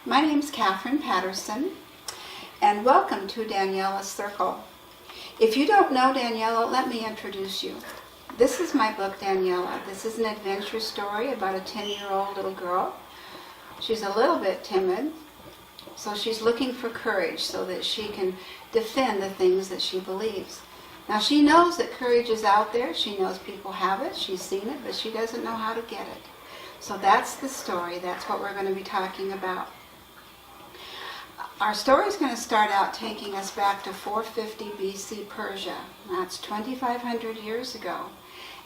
My name's Kathryn Patterson, and welcome to Daniela's Circle. If you don't know Daniela, let me introduce you. This is my book, Daniela. This is an adventure story about a 10-year-old little girl. She's a little bit timid, so she's looking for courage so that she can defend the things that she believes. Now, she knows that courage is out there. She knows people have it. She's seen it, but she doesn't know how to get it. So that's the story. That's what we're going to be talking about. Our story is going to start out taking us back to 450 BC Persia. That's 2,500 years ago.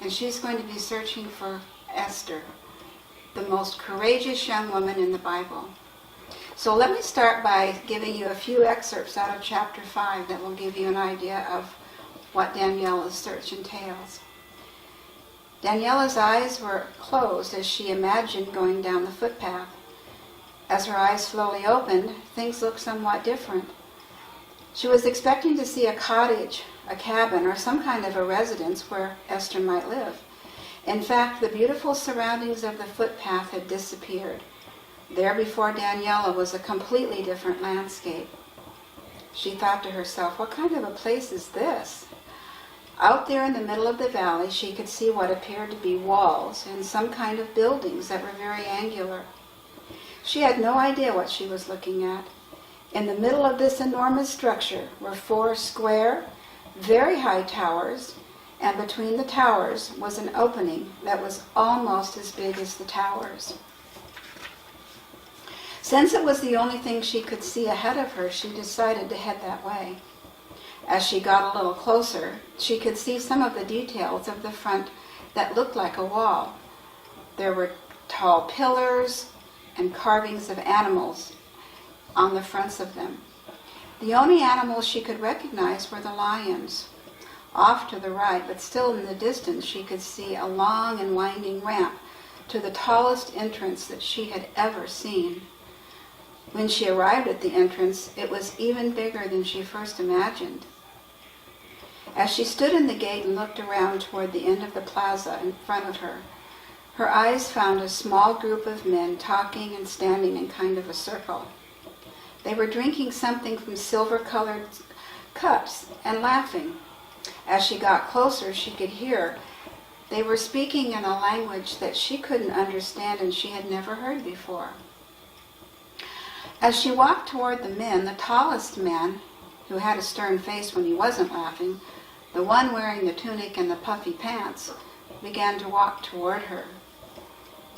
And she's going to be searching for Esther, the most courageous young woman in the Bible. So let me start by giving you a few excerpts out of chapter 5 that will give you an idea of what Daniela's search entails. Daniela's eyes were closed as she imagined going down the footpath. As her eyes slowly opened, things looked somewhat different. She was expecting to see a cottage, a cabin, or some kind of a residence where Esther might live. In fact, the beautiful surroundings of the footpath had disappeared. There before Daniela was a completely different landscape. She thought to herself, what kind of a place is this? Out there in the middle of the valley, she could see what appeared to be walls and some kind of buildings that were very angular. She had no idea what she was looking at. In the middle of this enormous structure were 4 square, very high towers, and between the towers was an opening that was almost as big as the towers. Since it was the only thing she could see ahead of her, she decided to head that way. As she got a little closer, she could see some of the details of the front that looked like a wall. There were tall pillars and carvings of animals on the fronts of them. The only animals she could recognize were the lions. Off to the right, but still in the distance, she could see a long and winding ramp to the tallest entrance that she had ever seen. When she arrived at the entrance, it was even bigger than she first imagined. As she stood in the gate and looked around toward the end of the plaza in front of her, her eyes found a small group of men talking and standing in kind of a circle. They were drinking something from silver-colored cups and laughing. As she got closer, she could hear they were speaking in a language that she couldn't understand and she had never heard before. As she walked toward the men, the tallest man, who had a stern face when he wasn't laughing, the one wearing the tunic and the puffy pants, began to walk toward her.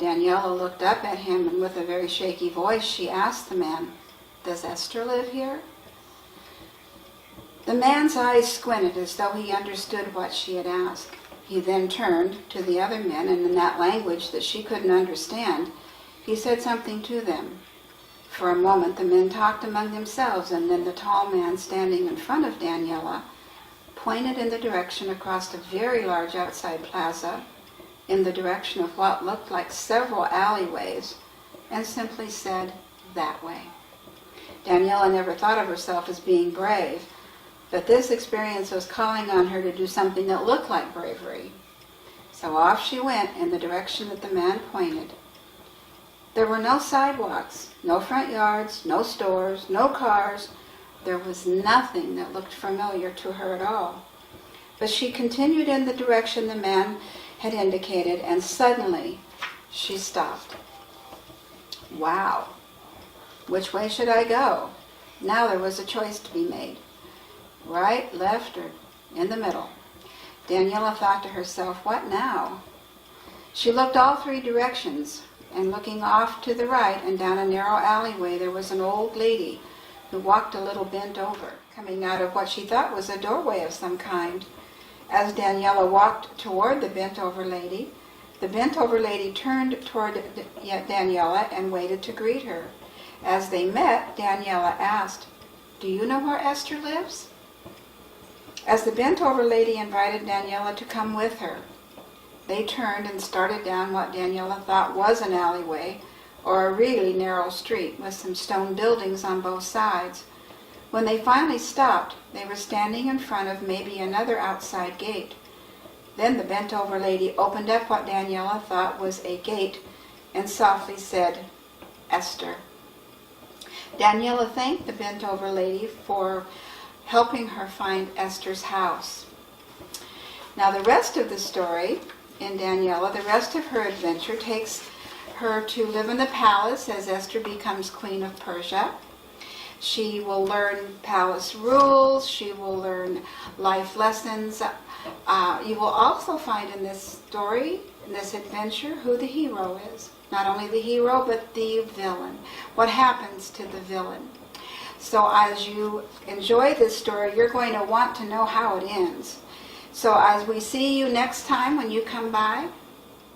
Daniela looked up at him, and with a very shaky voice, she asked the man, "Does Esther live here?" The man's eyes squinted as though he understood what she had asked. He then turned to the other men, and in that language that she couldn't understand, he said something to them. For a moment, the men talked among themselves, and then the tall man standing in front of Daniela pointed in the direction across a very large outside plaza, in the direction of what looked like several alleyways, and simply said, "That way." Daniela never thought of herself as being brave, but this experience was calling on her to do something that looked like bravery. So off she went in the direction that the man pointed. There were no sidewalks, no front yards, no stores, no cars. There was nothing that looked familiar to her at all. But she continued in the direction the man had indicated, and suddenly she stopped. Wow! Which way should I go? Now there was a choice to be made. Right, left, or in the middle. Daniela thought to herself, what now? She looked all 3 directions, and looking off to the right and down a narrow alleyway, there was an old lady who walked a little bent over, coming out of what she thought was a doorway of some kind. As Daniela walked toward the bent-over lady turned toward Daniela and waited to greet her. As they met, Daniela asked, "Do you know where Esther lives?" As the bent-over lady invited Daniela to come with her, they turned and started down what Daniela thought was an alleyway, or a really narrow street with some stone buildings on both sides. When they finally stopped, they were standing in front of maybe another outside gate. Then the bent-over lady opened up what Daniela thought was a gate and softly said, "Esther." Daniela thanked the bent-over lady for helping her find Esther's house. Now the rest of the story in Daniela, the rest of her adventure takes her to live in the palace as Esther becomes Queen of Persia. She will learn palace rules. She will learn life lessons. You will also find in this story, in this adventure, who the hero is. Not only the hero, but the villain. What happens to the villain? So as you enjoy this story, you're going to want to know how it ends. So as we see you next time when you come by,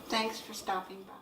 thanks for stopping by.